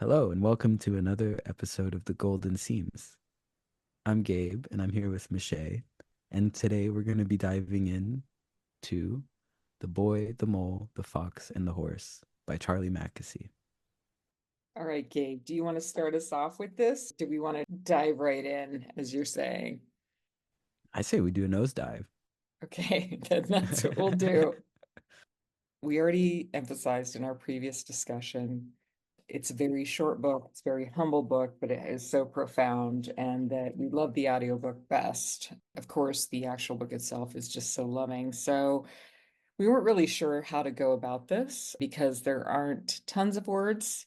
Hello, and welcome to another episode of The Golden Seams. I'm Gabe, and I'm here with Michelle. And today we're going to be diving in to The Boy, the Mole, the Fox, and the Horse by Charlie Mackesy. All right, Gabe, do you want to start us off with this? Do we want to dive right in, as you're saying? I say we do a nosedive. Okay, then that's what we'll do. We already emphasized in our previous discussion, it's a very short book, it's a very humble book, but it is so profound, and that we love the audiobook best. Of course, the actual book itself is just so loving. So we weren't really sure how to go about this because there aren't tons of words,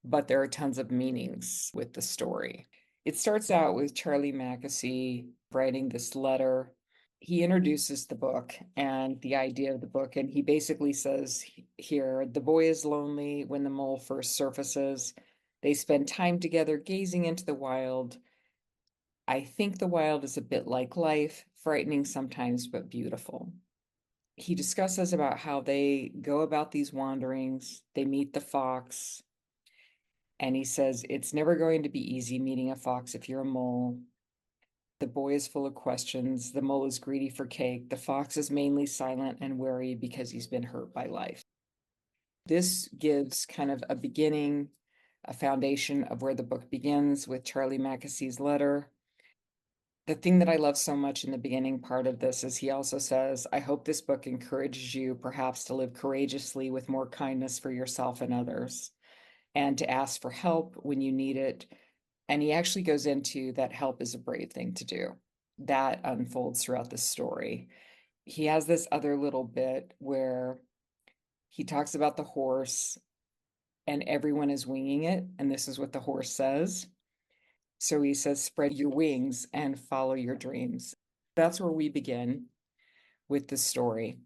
but there are tons of meanings with the story. It starts out with Charlie Mackesy writing this letter. He introduces the book and the idea of the book, and he basically says here, the boy is lonely when the mole first surfaces. They spend time together gazing into the wild. I think the wild is a bit like life, frightening sometimes, but beautiful. He discusses about how they go about these wanderings. They meet the fox, and he says, it's never going to be easy meeting a fox if you're a mole. The boy is full of questions. The mole is greedy for cake. The fox is mainly silent and wary because he's been hurt by life. This gives kind of a beginning, a foundation of where the book begins with Charlie Mackesy's letter. The thing that I love so much in the beginning part of this is he also says, I hope this book encourages you perhaps to live courageously with more kindness for yourself and others, and to ask for help when you need it. And he actually goes into that help is a brave thing to do. That unfolds throughout the story. He has this other little bit where he talks about the horse and everyone is winging it. And this is what the horse says. So he says, spread your wings and follow your dreams. That's where we begin with the story.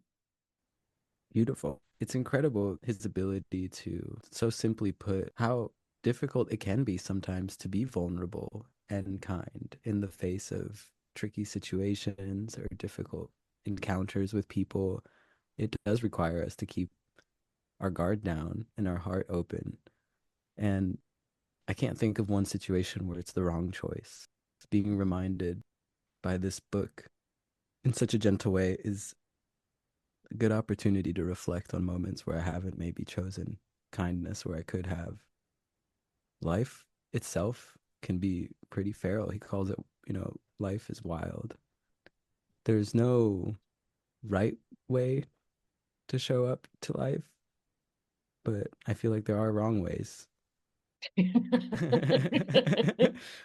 Beautiful. It's incredible his ability to so simply put how difficult it can be sometimes to be vulnerable and kind in the face of tricky situations or difficult encounters with people. It does require us to keep our guard down and our heart open. And I can't think of one situation where it's the wrong choice. Being reminded by this book in such a gentle way is a good opportunity to reflect on moments where I haven't maybe chosen kindness where I could have. Life itself can be pretty feral. He calls it, life is wild. There's no right way to show up to life, but I feel like there are wrong ways. when,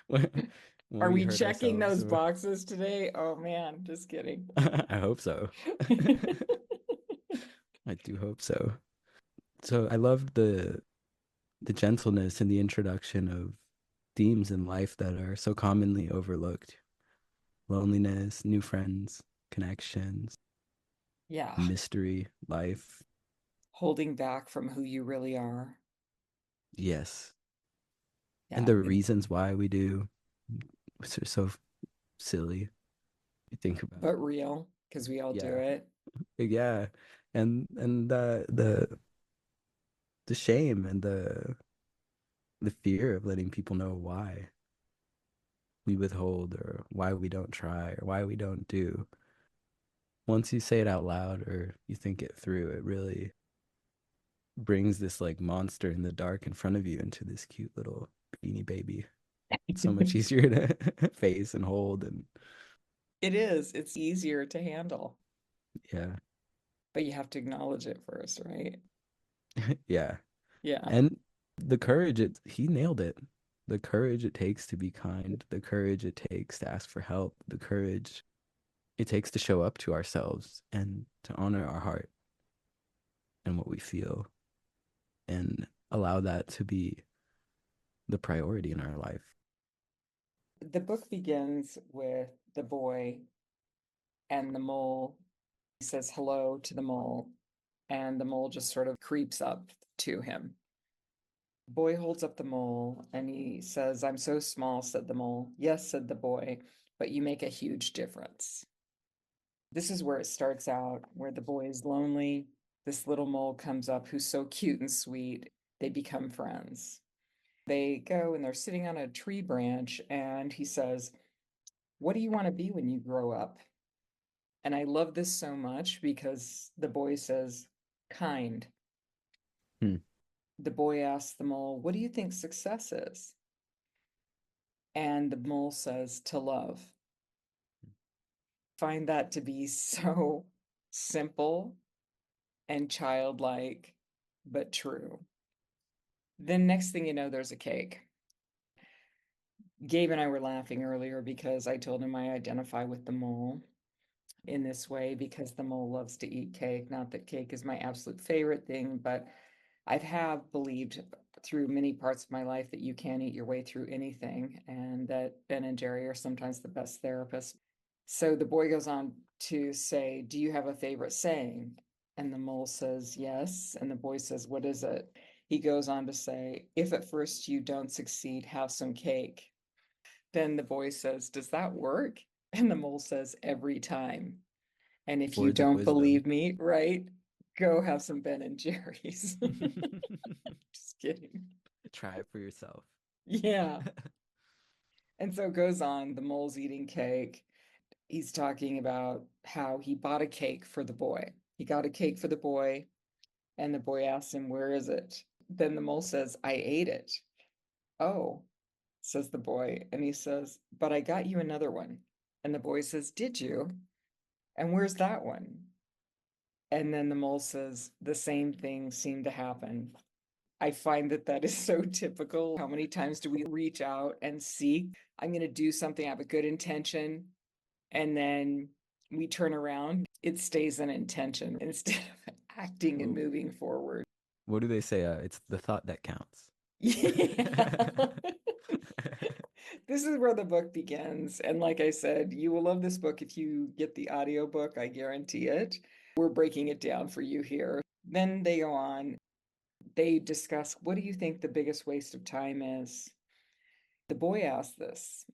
when Are we we hurt checking ourselves. those boxes today? Oh man, just kidding. I hope so. I do hope so. So I love the gentleness in the introduction of themes in life that are so commonly overlooked. Loneliness, new friends, connections, Yeah, mystery, life. holding back from who you really are. Yes. And Yeah, the reasons why we do, which are so silly. You think about. but real because we all do Yeah. it. Yeah. And the shame and the fear of letting people know why we withhold or why we don't try or why we don't do. Once you say it out loud or you think it through, it really brings this like monster in the dark in front of you into this cute little beanie baby. It's so much easier to face and hold and It is. It's easier to handle, yeah. but you have to acknowledge it first, right? Yeah. Yeah. And the courage he nailed it. The courage it takes to be kind, the courage it takes to ask for help, the courage it takes to show up to ourselves and to honor our heart and what we feel and allow that to be the priority in our life. The book begins with the boy and the mole. He says hello to the mole, and the mole just sort of creeps up to him. The boy holds up the mole and he says, I'm so small, said the mole. Yes, said the boy, but you make a huge difference. This is where it starts out, where the boy is lonely. This little mole comes up who's so cute and sweet. They become friends. They go and they're sitting on a tree branch, and he says, "What do you want to be when you grow up?" And I love this so much because the boy says, "Kind." Hmm. The boy asks the mole, "What do you think success is?" And the mole says, "To love." Find that to be so simple and childlike, but true. Then next thing you know, there's a cake. Gabe and I were laughing earlier because I told him I identify with the mole in this way because the mole loves to eat cake. Not that cake is my absolute favorite thing, but I've have believed through many parts of my life that you can eat your way through anything, and that Ben and Jerry are sometimes the best therapists. So the boy goes on to say, "Do you have a favorite saying?" And the mole says, "Yes." And the boy says, "What is it?" He goes on to say, "If at first you don't succeed, have some cake." Then the boy says, "Does that work?" And the mole says, "Every time." And if you Words of don't wisdom. believe me, right, go have some Ben and Jerry's. Just kidding. Try it for yourself. Yeah. And so it goes on. The mole's eating cake. He's talking about how he bought a cake for the boy. He got a cake for the boy, and the boy asks him, "Where is it?" Then the mole says, "I ate it." "Oh," says the boy. And he says, "But I got you another one." And the boy says, "Did you? And where's that one?" And then the mole says, "The same thing seemed to happen." I find that that is so typical. How many times do we reach out and seek, I'm going to do something, I have a good intention, and then we turn around, it stays an intention instead of acting and Well, moving forward. what do they say? It's the thought that counts. Yeah. This is where the book begins. And like I said, you will love this book if you get the audiobook, I guarantee it. We're breaking it down for you here. Then they go on, they discuss, what do you think the biggest waste of time is? The boy asks this,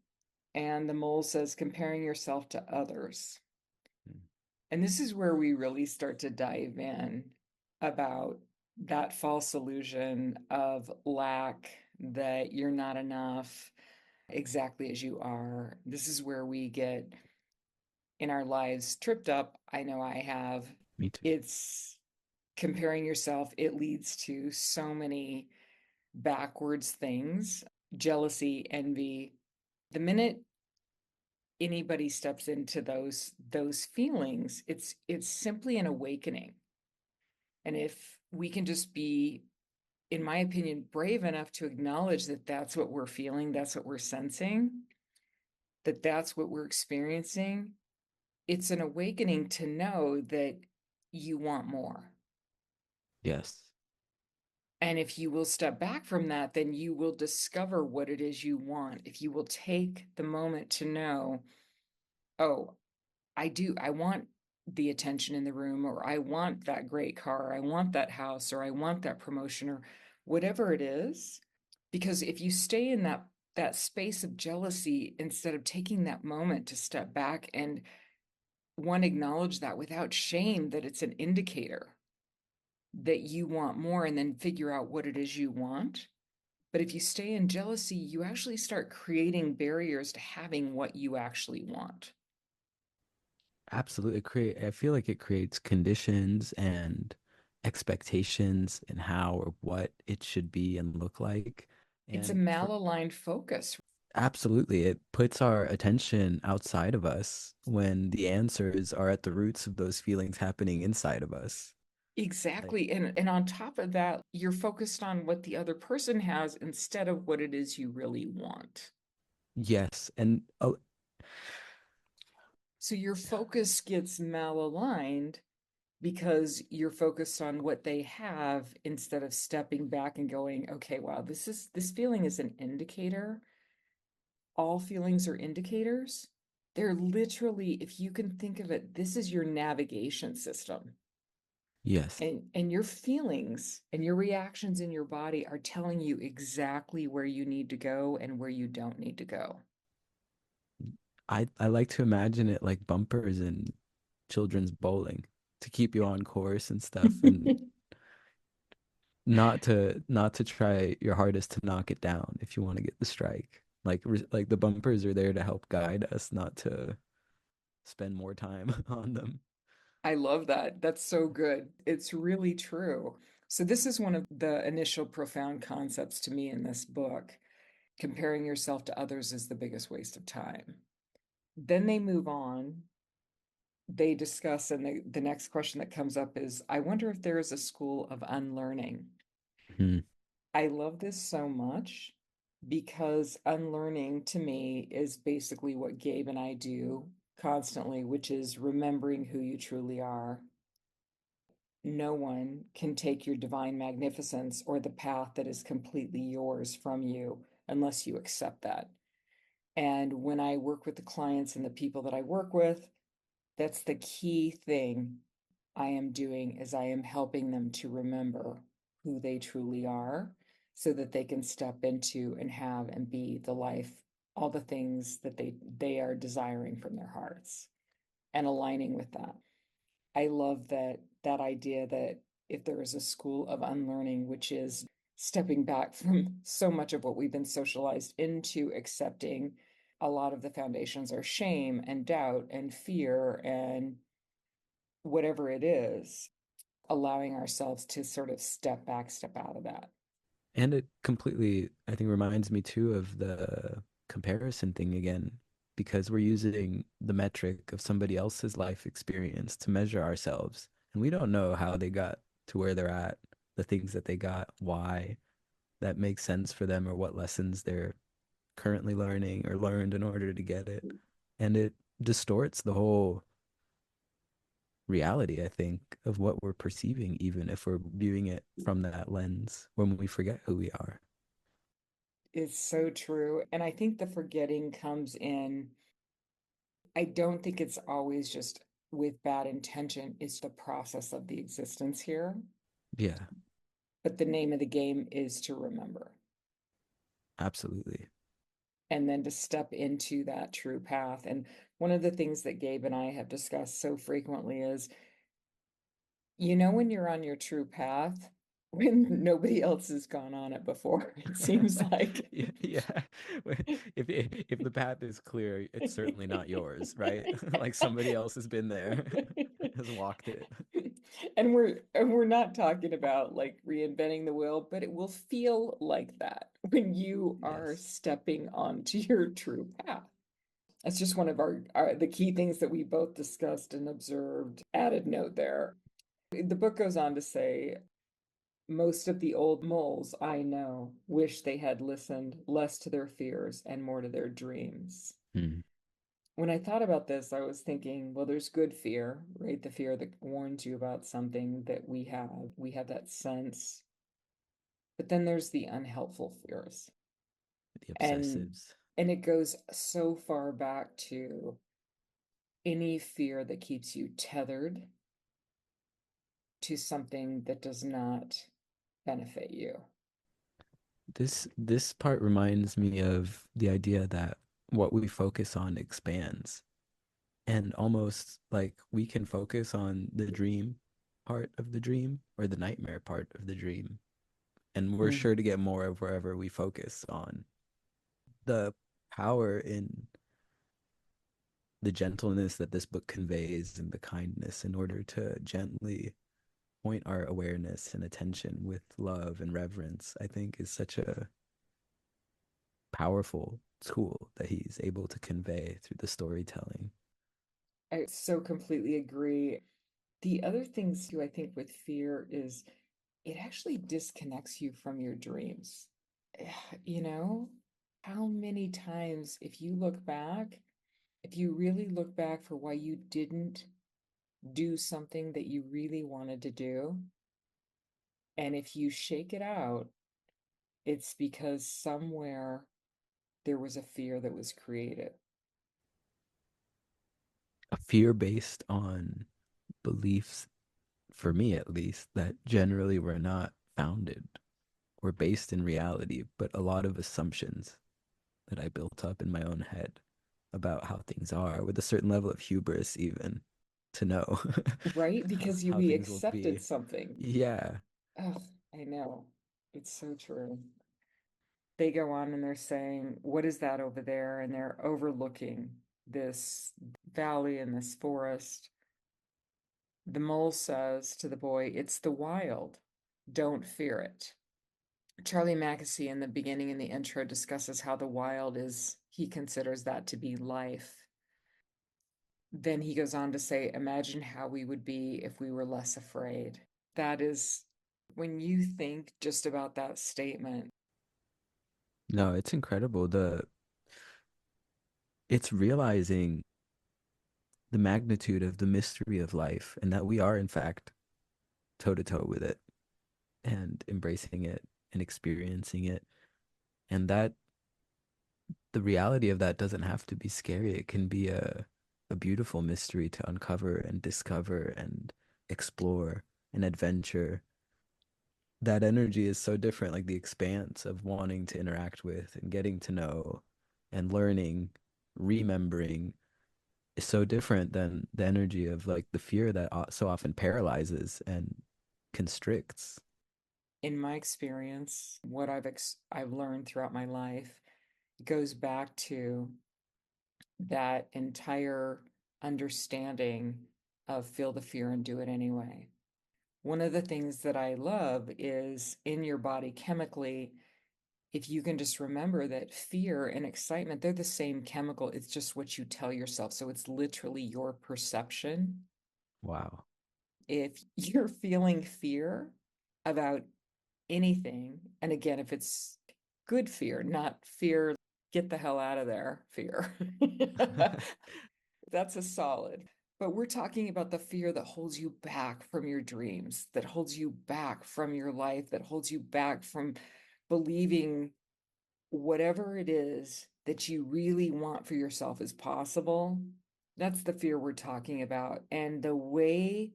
and the mole says, comparing yourself to others. Hmm. And this is where we really start to dive in about that false illusion of lack, that you're not enough exactly as you are. This is where we get in our lives tripped up. I know I have. Me too. It's comparing yourself, it leads to so many backwards things, jealousy, envy. The minute anybody steps into those feelings, it's simply an awakening. And if we can just be, in my opinion, brave enough to acknowledge that that's what we're feeling, that's what we're sensing, that that's what we're experiencing, it's an awakening to know that you want more. Yes. And if you will step back from that, then you will discover what it is you want. If you will take the moment to know, oh, I want the attention in the room, or I want that great car, or I want that house, or I want that promotion, or whatever it is. Because if you stay in that space of jealousy instead of taking that moment to step back and one acknowledge that without shame, that it's an indicator that you want more, and then figure out what it is you want. But if you stay in jealousy, you actually start creating barriers to having what you actually want. Absolutely. I feel like it creates conditions and expectations and how or what it should be and look like. It's a And for malaligned focus. absolutely, it puts our attention outside of us when the answers are at the roots of those feelings happening inside of us. Like, Exactly. And on top of that, you're focused on what the other person has instead of what it is you really want. yes. And oh, So your focus gets malaligned because you're focused on what they have instead of stepping back and going, okay, wow, this feeling is an indicator. All feelings are indicators. They're literally, if you can think of it, this is your navigation system. yes. And your feelings and your reactions in your body are telling you exactly where you need to go and where you don't need to go. I like to imagine it like bumpers in children's bowling to keep you on course and stuff. And not to try your hardest to knock it down if you want to get the strike. Like the bumpers are there to help guide us, not to spend more time on them. I love that. That's so good. It's really true. So, this is one of the initial profound concepts to me in this book. Comparing yourself to others is the biggest waste of time. Then they move on. They discuss, and the next question that comes up is, I wonder if there is a school of unlearning. Hmm. I love this so much because unlearning to me is basically what Gabe and I do constantly, which is remembering who you truly are. No one can take your divine magnificence or the path that is completely yours from you unless you accept that. And when I work with the clients and the people that I work with, that's the key thing I am doing is I am helping them to remember who they truly are so that they can step into and have and be the life, all the things that they are desiring from their hearts and aligning with that. I love that idea that if there is a school of unlearning, which is stepping back from so much of what we've been socialized into accepting, a lot of the foundations are shame and doubt and fear and whatever it is, allowing ourselves to sort of step back, step out of that. And it completely, I think, reminds me too of the comparison thing again, because we're using the metric of somebody else's life experience to measure ourselves. And we don't know how they got to where they're at, the things that they got, why that makes sense for them, or what lessons they're currently learning or learned in order to get it. And it distorts the whole reality, I think, of what we're perceiving, even if we're viewing it from that lens when we forget who we are. It's so true. And I think the forgetting comes in, I don't think it's always just with bad intention, it's the process of the existence here. Yeah, But the name of the game is to remember absolutely. and then to step into that true path. And one of the things that Gabe and I have discussed so frequently is, when you're on your true path, when nobody else has gone on it before, it seems like. Yeah, yeah. If the path is clear, it's certainly not yours, right? Like somebody else has been there, has walked it. And we're not talking about like reinventing the wheel, but it will feel like that when you are Yes. stepping onto your true path. That's just one of our the key things that we both discussed and observed. Added note there. The book goes on to say, most of the old moles I know wish they had listened less to their fears and more to their dreams. Hmm. When I thought about this, I was thinking, well, there's good fear, right? The fear that warns you about something that we have. We have that sense. But then there's the unhelpful fears. The And obsessives. and it goes so far back to any fear that keeps you tethered to something that does not benefit you. This part reminds me of the idea that what we focus on expands. And almost like we can focus on the dream part of the dream or the nightmare part of the dream. And we're Mm. sure to get more of wherever we focus on. The power in the gentleness that this book conveys and the kindness in order to gently point our awareness and attention with love and reverence, I think is such a powerful tool that he's able to convey through the storytelling. I so completely agree. The other things too, I think, with fear is it actually disconnects you from your dreams. You know, how many times, if you look back, if you really look back for why you didn't do something that you really wanted to do, and if you shake it out, it's because somewhere there was a fear that was created. A fear based on beliefs, for me at least, that generally were not founded or based in reality, but a lot of assumptions that I built up in my own head about how things are with a certain level of hubris, even to know Right? Because how we things will accepted be. something. Yeah. Ugh. I know. It's so true. They go on and they're saying, "What is that over there?" And they're overlooking this valley and this forest. The mole says to the boy, "It's the wild. Don't fear it." Charlie Mackesy in the beginning in the intro discusses how the wild is, he considers that to be life. Then he goes on to say, "Imagine how we would be if we were less afraid." That is, when you think just about that statement, No, it's incredible. It's realizing the magnitude of the mystery of life and that we are in fact toe to toe with it and embracing it and experiencing it. And that the reality of that doesn't have to be scary. It can be a beautiful mystery to uncover and discover and explore and adventure. That energy is so different, like the expanse of wanting to interact with and getting to know and learning, remembering is so different than the energy of like the fear that so often paralyzes and constricts. in my experience, what I've learned throughout my life goes back to that entire understanding of feel the fear and do it anyway. One of the things that I love is in your body chemically, if you can just remember that fear and excitement, they're the same chemical. It's just what you tell yourself. So it's literally your perception. Wow. If you're feeling fear about anything, and again, if it's good fear, not fear, get the hell out of there fear, that's a solid. But we're talking about the fear that holds you back from your dreams, that holds you back from your life, that holds you back from believing whatever it is that you really want for yourself is possible. That's the fear we're talking about. And the way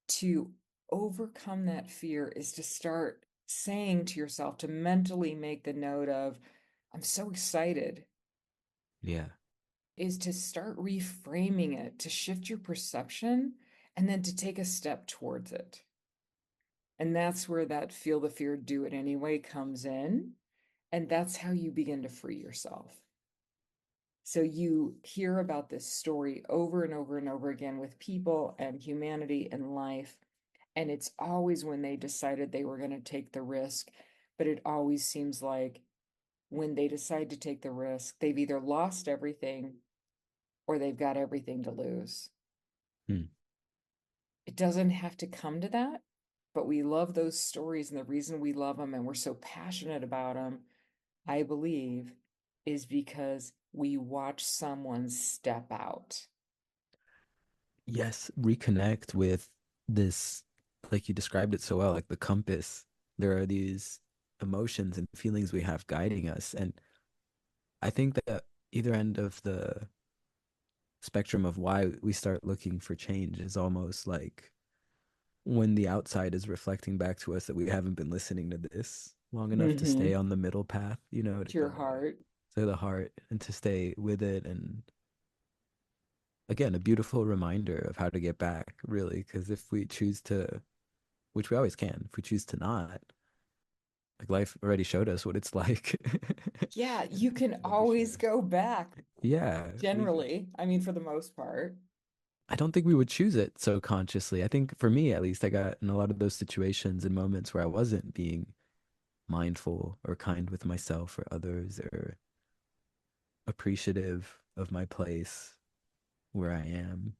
to overcome that fear is to start saying to yourself, to mentally make the note of, I'm so excited, Yeah. is to start reframing it, to shift your perception, and then to take a step towards it. And that's where that feel the fear, do it anyway comes in. And that's how you begin to free yourself. So you hear about this story over and over and over again with people and humanity and life. And it's always when they decided they were going to take the risk. But it always seems like when they decide to take the risk, they've either lost everything or they've got everything to lose. Hmm. It doesn't have to come to that, but we love those stories. And the reason we love them and we're so passionate about them, I believe, is because we watch someone step out. Yes, reconnect with this, like you described it so well, like the compass. There are these emotions and feelings we have guiding us. And I think that either end of the spectrum of why we start looking for change is almost like when the outside is reflecting back to us that we haven't been listening to this long enough to stay Mm-hmm. on the middle path, To your heart. to the heart and to stay with it. And again, a beautiful reminder of how to get back, really, because if we choose to, which we always can, if we choose to not, like life already showed us what it's like. Yeah, you can For always sure. go back, Yeah, generally. I mean, for the most part. I don't think we would choose it so consciously. I think for me, at least, I got in a lot of those situations and moments where I wasn't being mindful or kind with myself or others or appreciative of my place where I am.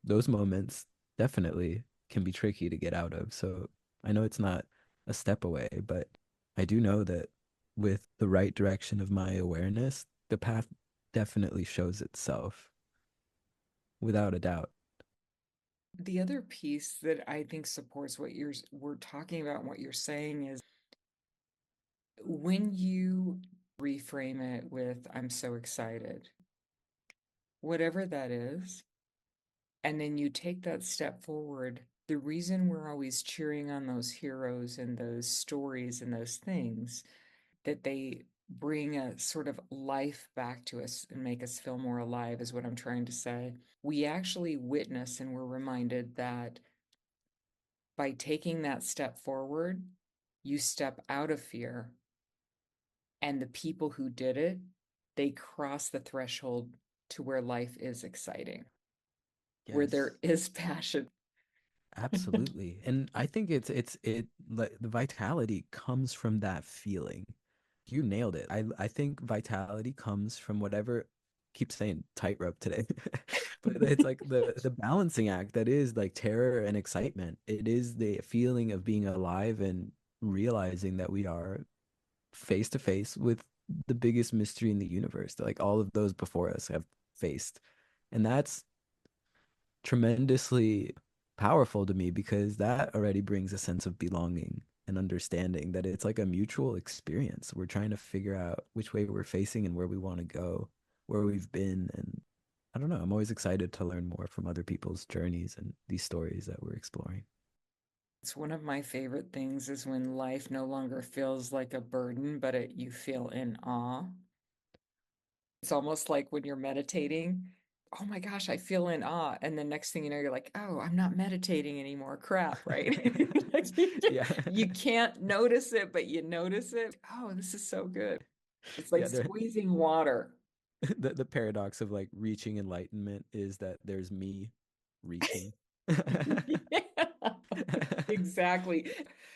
Those moments definitely can be tricky to get out of. So I know it's not a step away, but I do know that with the right direction of my awareness, the path definitely shows itself without a doubt. The other piece that I think supports what we're talking about and what you're saying is when you reframe it with, I'm so excited, whatever that is, and then you take that step forward, the reason we're always cheering on those heroes and those stories and those things, that they bring a sort of life back to us and make us feel more alive, is what I'm trying to say. We actually witness and we're reminded that by taking that step forward, you step out of fear, and the people who did it, they cross the threshold to where life is exciting, where there Yes. is passion. Absolutely. And I think it like the vitality comes from that feeling. You nailed it. I think vitality comes from whatever keep saying tightrope today. But it's like the balancing act that is like terror and excitement. It is the feeling of being alive and realizing that we are face to face with the biggest mystery in the universe that like all of those before us have faced. And that's tremendously powerful to me because that already brings a sense of belonging and understanding that it's like a mutual experience. We're trying to figure out which way we're facing and where we want to go, where we've been. And I don't know, I'm always excited to learn more from other people's journeys and these stories that we're exploring. It's one of my favorite things is when life no longer feels like a burden, but you feel in awe. It's almost like when you're meditating, oh my gosh, I feel in awe. And the next thing you know, you're like, oh, I'm not meditating anymore. Crap, right? Like Yeah. you can't notice it, but you notice it. Oh, this is so good. It's like Yeah, squeezing water. the paradox of like reaching enlightenment is that there's me reaching. Yeah, exactly.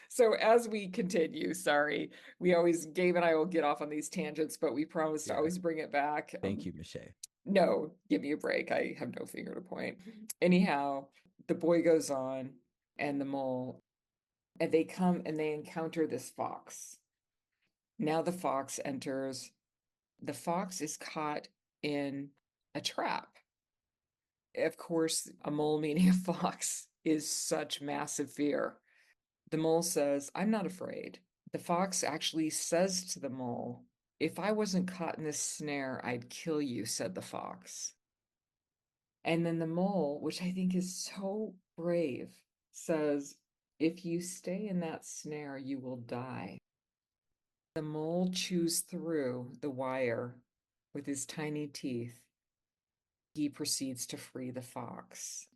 So as we continue, sorry, we always, Gabe and I will get off on these tangents, but we promise to Yeah. always bring it back. Thank you, Michelle. No, give me a break. I have no finger to point. Anyhow, the boy goes on and the mole, and they come and they encounter this fox. Now the fox enters. The fox is caught in a trap. Of course, a mole meeting a fox is such massive fear. The mole says, I'm not afraid. The fox actually says to the mole, if I wasn't caught in this snare, I'd kill you, said the fox. And then the mole, which I think is so brave, says, if you stay in that snare, you will die. The mole chews through the wire with his tiny teeth. He proceeds to free the fox.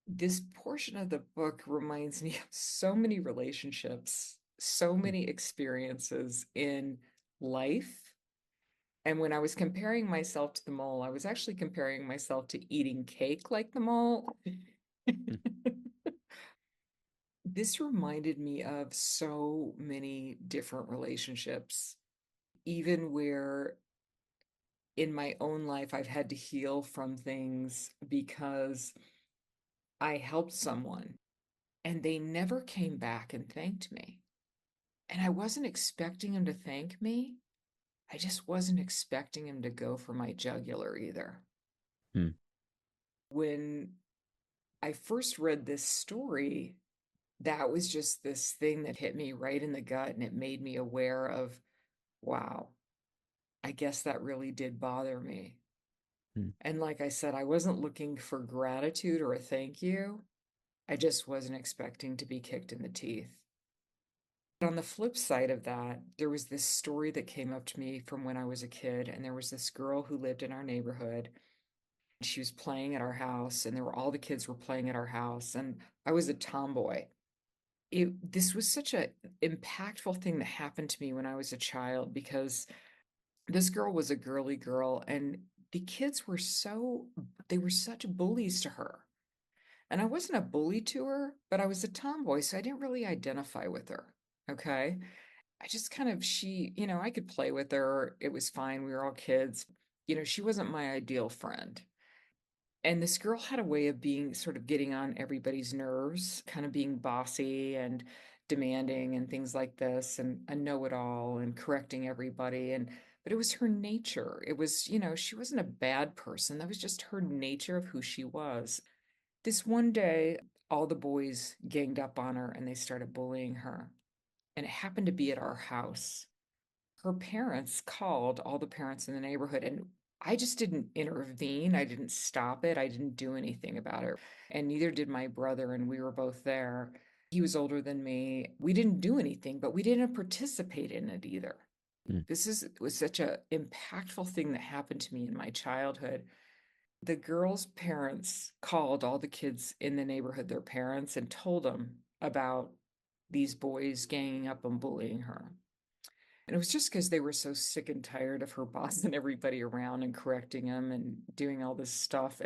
This portion of the book reminds me of so many relationships, so Hmm. many experiences in life. And when I was comparing myself to the mole, I was actually comparing myself to eating cake like the mole. Hmm. This reminded me of so many different relationships, even where in my own life I've had to heal from things because I helped someone and they never came back and thanked me. And I wasn't expecting him to thank me. I just wasn't expecting him to go for my jugular either. Hmm. When I first read this story, that was just this thing that hit me right in the gut and it made me aware of, wow, I guess that really did bother me. Hmm. And like I said, I wasn't looking for gratitude or a thank you. I just wasn't expecting to be kicked in the teeth. On the flip side of that, there was this story that came up to me from when I was a kid, and there was this girl who lived in our neighborhood. She was playing at our house, and there were all the kids were playing at our house, and I was a tomboy. This was such a impactful thing that happened to me when I was a child because this girl was a girly girl, and the kids were they were such bullies to her. And I wasn't a bully to her, but I was a tomboy, so I didn't really identify with her. Okay. I just kind of, I could play with her. It was fine. We were all kids. She wasn't my ideal friend. And this girl had a way of being sort of getting on everybody's nerves, kind of being bossy and demanding and things like this, and a know-it-all and correcting everybody. But it was her nature. It was, she wasn't a bad person. That was just her nature of who she was. This one day, all the boys ganged up on her and they started bullying her. And it happened to be at our house. Her parents called all the parents in the neighborhood, and I just didn't intervene. I didn't stop it. I didn't do anything about it. And neither did my brother, and we were both there. He was older than me. We didn't do anything, but we didn't participate in it either. Hmm. Was such a impactful thing that happened to me in my childhood. The girls' parents called all the kids in the neighborhood, their parents, and told them about these boys ganging up and bullying her. And it was just because they were so sick and tired of her bossing everybody around and correcting them and doing all this stuff.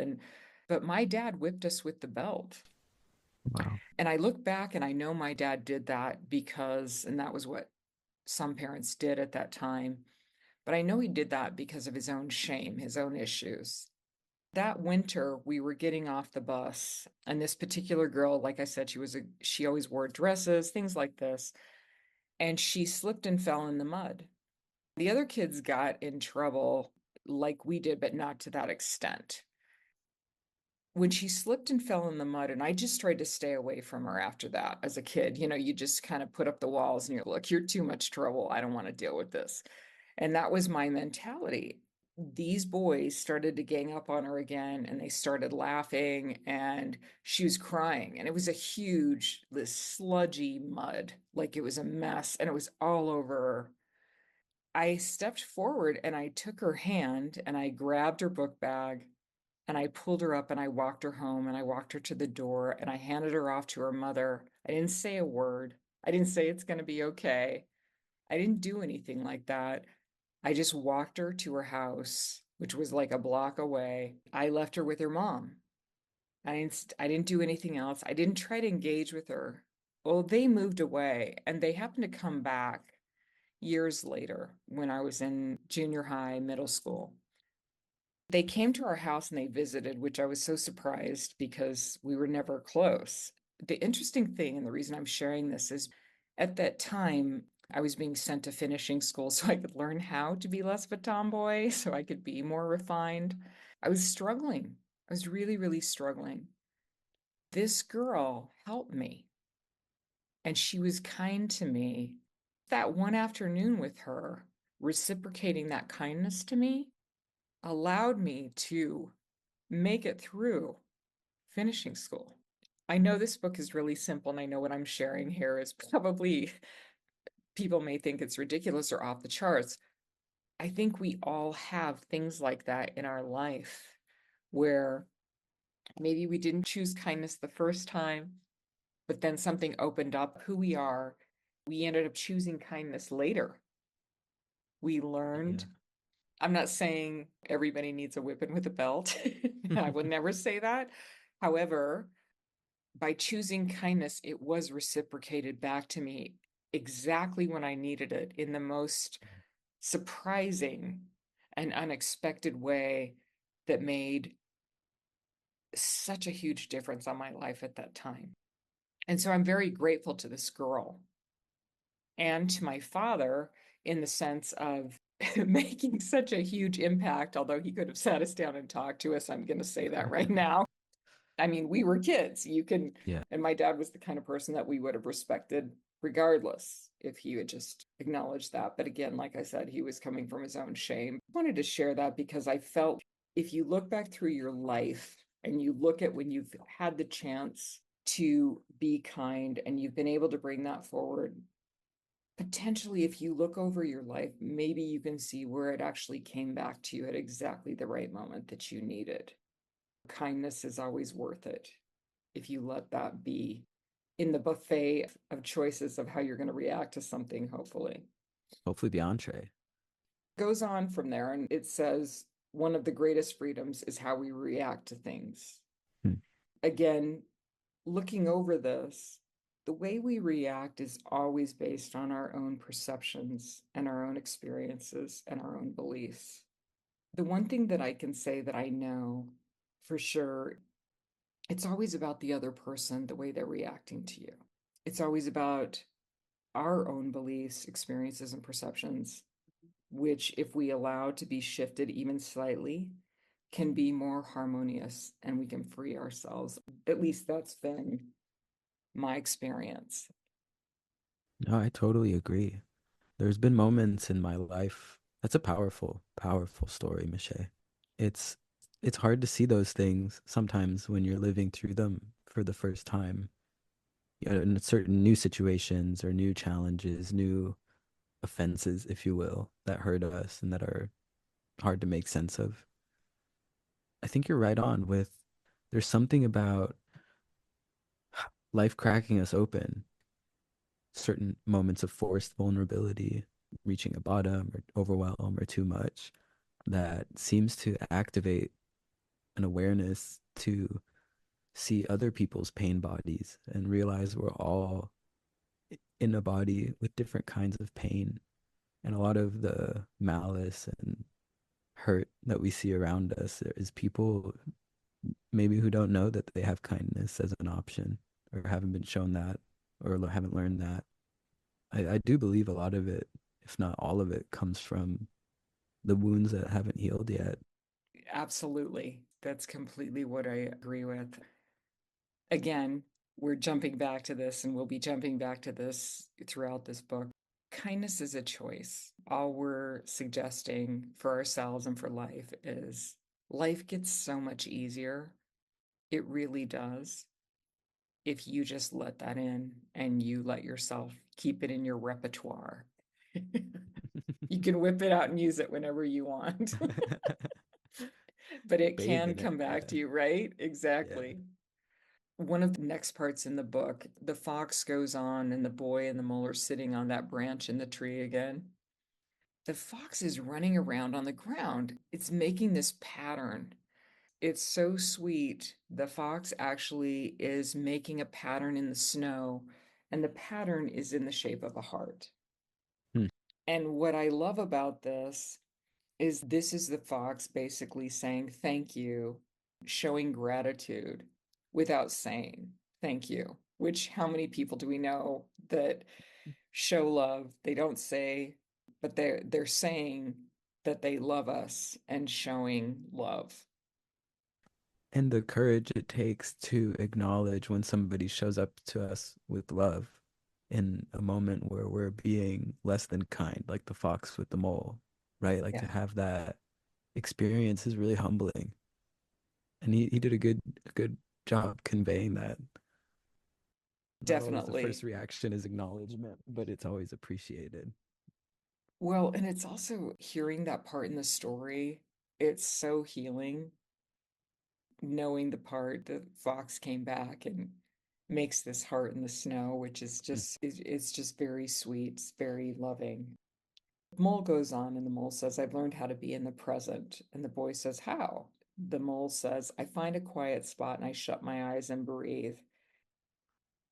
But my dad whipped us with the belt. Wow. And I look back and I know my dad did that because, and that was what some parents did at that time. But I know he did that because of his own shame, his own issues. That winter, we were getting off the bus, and this particular girl, like I said, she always wore dresses, things like this, and she slipped and fell in the mud. The other kids got in trouble like we did, but not to that extent. When she slipped and fell in the mud, and I just tried to stay away from her after that as a kid, you just kind of put up the walls and you're, look, you're too much trouble. I don't want to deal with this. And that was my mentality. These boys started to gang up on her again and they started laughing and she was crying. And it was a huge, this sludgy mud, like it was a mess and it was all over her. I stepped forward and I took her hand and I grabbed her book bag and I pulled her up and I walked her home and I walked her to the door and I handed her off to her mother. I didn't say a word. I didn't say it's going to be okay. I didn't do anything like that. I just walked her to her house, which was like a block away. I left her with her mom. I didn't do anything else. I didn't try to engage with her. Well, they moved away and they happened to come back years later when I was in junior high, middle school. They came to our house and they visited, which I was so surprised because we were never close. The interesting thing, and the reason I'm sharing this is at that time, I was being sent to finishing school so I could learn how to be less of a tomboy, so I could be more refined. I was struggling. I was really, really struggling. This girl helped me, and she was kind to me. That one afternoon with her, reciprocating that kindness to me, allowed me to make it through finishing school. I know this book is really simple, and I know what I'm sharing here is probably people may think it's ridiculous or off the charts. I think we all have things like that in our life where maybe we didn't choose kindness the first time, but then something opened up who we are. We ended up choosing kindness later. We learned. Yeah. I'm not saying everybody needs a whipping with a belt. I would never say that. However, by choosing kindness, it was reciprocated back to me exactly when I needed it in the most surprising and unexpected way that made such a huge difference on my life at that time. And so I'm very grateful to this girl and to my father in the sense of making such a huge impact, although he could have sat us down and talked to us. I'm going to say that right now. I mean, we were kids. Yeah. And my dad was the kind of person that we would have respected regardless if he had just acknowledged that. But again, like I said, he was coming from his own shame. I wanted to share that because I felt if you look back through your life and you look at when you've had the chance to be kind and you've been able to bring that forward, potentially if you look over your life, maybe you can see where it actually came back to you at exactly the right moment that you needed. Kindness is always worth it if you let that be in the buffet of choices of how you're going to react to something, hopefully. Hopefully the entree. Goes on from there, and it says one of the greatest freedoms is how we react to things. Hmm. Again, looking over this, the way we react is always based on our own perceptions and our own experiences and our own beliefs. The one thing that I can say that I know for sure, it's always about the other person, the way they're reacting to you. It's always about our own beliefs, experiences, and perceptions, which, if we allow to be shifted even slightly, can be more harmonious and we can free ourselves. At least that's been my experience. No, I totally agree. There's been moments in my life. That's a powerful, powerful story, Michelle. It's it's hard to see those things sometimes when you're living through them for the first time. You know, in certain new situations or new challenges, new offenses, if you will, that hurt us and that are hard to make sense of. I think you're right on with there's something about life cracking us open certain moments of forced vulnerability, reaching a bottom or overwhelm or too much, that seems to activate an awareness to see other people's pain bodies and realize we're all in a body with different kinds of pain. And a lot of the malice and hurt that we see around us is people maybe who don't know that they have kindness as an option or haven't been shown that or haven't learned that. I do believe a lot of it, if not all of it, comes from the wounds that haven't healed yet. Absolutely. That's completely what I agree with. Again, we're jumping back to this, and we'll be jumping back to this throughout this book. Kindness is a choice. All we're suggesting for ourselves and for life gets so much easier. It really does. If you just let that in and you let yourself keep it in your repertoire. You can whip it out and use it whenever you want. But it Bathe can in it. come back Yeah. to you, right? Yeah. Exactly. One of the next parts in the book, the fox goes on, and the boy and the mole are sitting on that branch in the tree again. The fox is running around on the ground. It's making this pattern. It's so sweet. The fox actually is making a pattern in the snow, and the pattern is in the shape of a heart. Hmm. And what I love about this is the fox basically saying thank you, showing gratitude without saying thank you. Which, how many people do we know that show love? They don't say, but they're saying that they love us and showing love. And the courage it takes to acknowledge when somebody shows up to us with love in a moment where we're being less than kind, like the fox with the mole, right? Like Yeah, to have that experience is really humbling. And he did a good job conveying that. Not always the definitely. first reaction is acknowledgement, but it's always appreciated. Well, and it's also hearing that part in the story, it's so healing knowing the part that Fox came back and makes this heart in the snow, which is Mm. just it's just very sweet, it's very loving. Mole goes on and the mole says, I've learned how to be in the present. And the boy says, how? The mole says, I find a quiet spot and I shut my eyes and breathe.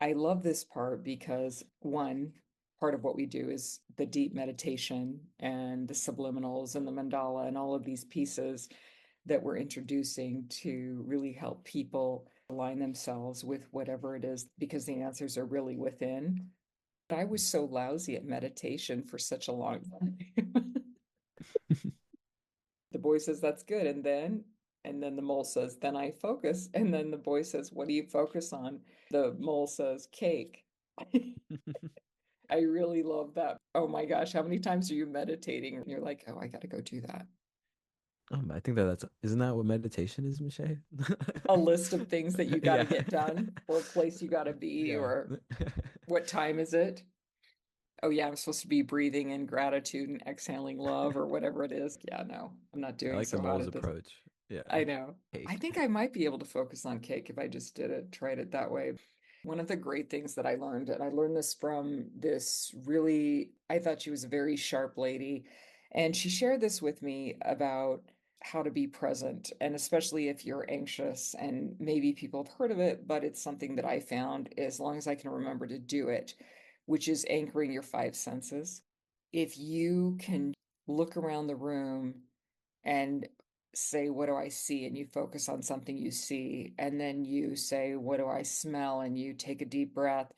I love this part because one, part of what we do is the deep meditation and the subliminals and the mandala and all of these pieces that we're introducing to really help people align themselves with whatever it is because the answers are really within. I was so lousy at meditation for such a long time. The boy says, that's good. And then the mole says, then I focus. And then the boy says, what do you focus on? The mole says, cake. I really love that. Oh my gosh, how many times are you meditating? And you're like, oh, I got to go do that. I think that's isn't that what meditation is, Michelle? A list of things that you got to Yeah. get done, or a place you got to be, Yeah. or what time is it? Oh, yeah, I'm supposed to be breathing in gratitude and exhaling love, or whatever it is. Yeah, no, I'm not I doing like the so hot mole's at this. approach. Yeah. I know. I Cake. think I might be able to focus on cake if I just did it, tried it that way. One of the great things that I learned, and I learned this from this really, I thought she was a very sharp lady, and she shared this with me about how to be present, and especially if you're anxious, and maybe people have heard of it, but it's something that I found as long as I can remember to do it, which is anchoring your five senses. If you can look around the room and say, what do I see? And you focus on something you see. And then you say, what do I smell? And you take a deep breath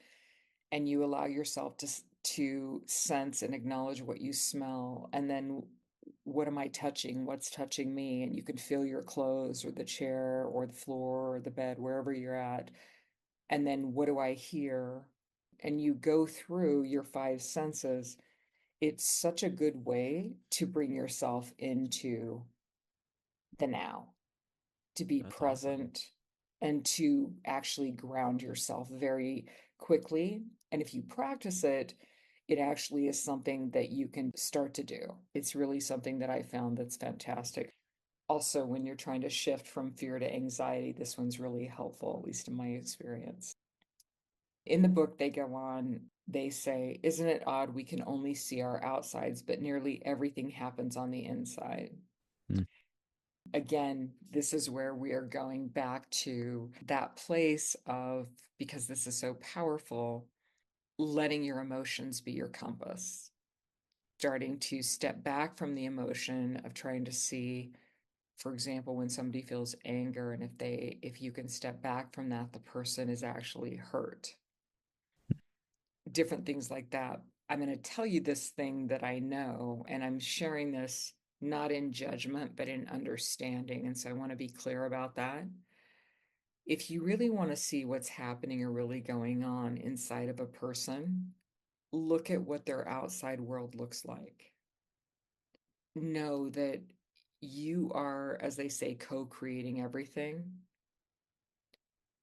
and you allow yourself to sense and acknowledge what you smell. And then what am I touching? What's touching me? And you can feel your clothes or the chair or the floor or the bed, wherever you're at. And then what do I hear? And you go through your five senses. It's such a good way to bring yourself into the now, to be That's awesome. present, and to actually ground yourself very quickly. And if you practice it, it actually is something that you can start to do. It's really something that I found that's fantastic. Also, when you're trying to shift from fear to anxiety, this one's really helpful, at least in my experience. In the book, they go on They say, isn't it odd we can only see our outsides, but nearly everything happens on the inside? Mm. Again, this is where we are going back to that place of, because this is so powerful, letting your emotions be your compass, starting to step back from the emotion of trying to see, for example, when somebody feels anger, and if you can step back from that, the person is actually hurt, different things like that. I'm going to tell you this thing that I know, and I'm sharing this not in judgment, but in understanding. And so I want to be clear about that. If you really want to see what's happening or really going on inside of a person, look at what their outside world looks like. Know that you are, as they say, co creating everything.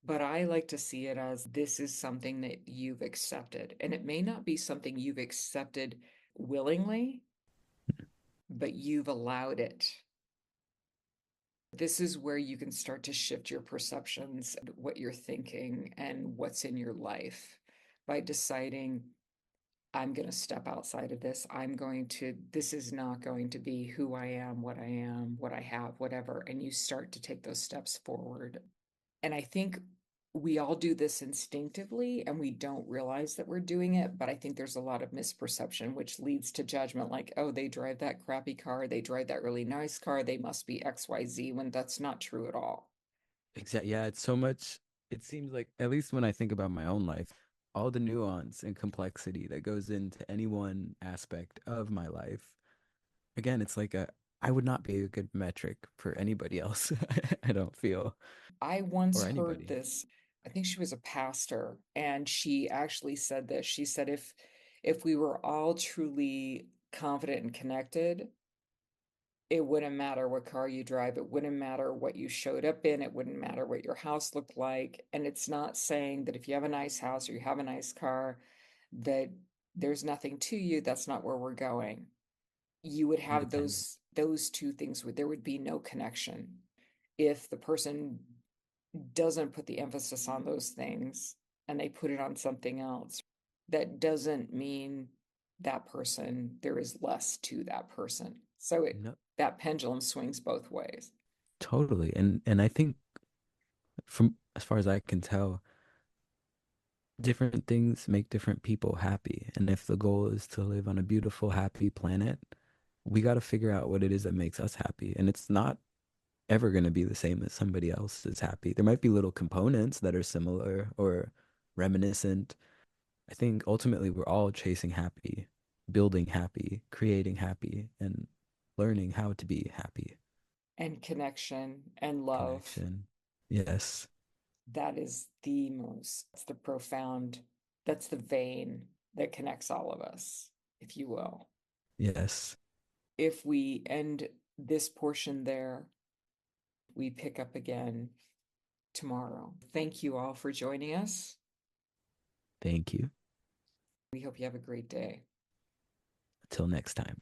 But I like to see it as this is something that you've accepted. And it may not be something you've accepted willingly, but you've allowed it. This is where you can start to shift your perceptions, what you're thinking, and what's in your life by deciding, I'm going to step outside of this. This is not going to be who I am, what I have, whatever. And you start to take those steps forward. And I think we all do this instinctively and we don't realize that we're doing it. But I think there's a lot of misperception, which leads to judgment like, oh, they drive that crappy car. They drive that really nice car. They must be XYZ, when that's not true at all. Exactly. Yeah, it's so much. It seems like, at least when I think about my own life, all the nuance and complexity that goes into any one aspect of my life. Again, it's like I would not be a good metric for anybody else. I don't feel, I once or heard anybody. this, I think she was a pastor, and she actually said this. She said, if we were all truly confident and connected, it wouldn't matter what car you drive. It wouldn't matter what you showed up in. It wouldn't matter what your house looked like. And it's not saying that if you have a nice house or you have a nice car, that there's nothing to you. That's not where we're going. You would have Independent. those two things, there would be no connection if the person doesn't put the emphasis on those things and they put it on something else. That doesn't mean that person, there is less to that person. So No, that pendulum swings both ways. totally. And I think from as far as I can tell, different things make different people happy. And if the goal is to live on a beautiful, happy planet, we got to figure out what it is that makes us happy. And it's not ever going to be the same as somebody else is happy. There might be little components that are similar or reminiscent. I think ultimately we're all chasing happy, building happy, creating happy, and learning how to be happy. And connection and love, Connection. Yes. that is that's the profound, that's the vein that connects all of us, if you will. Yes. If we end this portion there, we pick up again tomorrow. Thank you all for joining us. Thank you. We hope you have a great day. Until next time.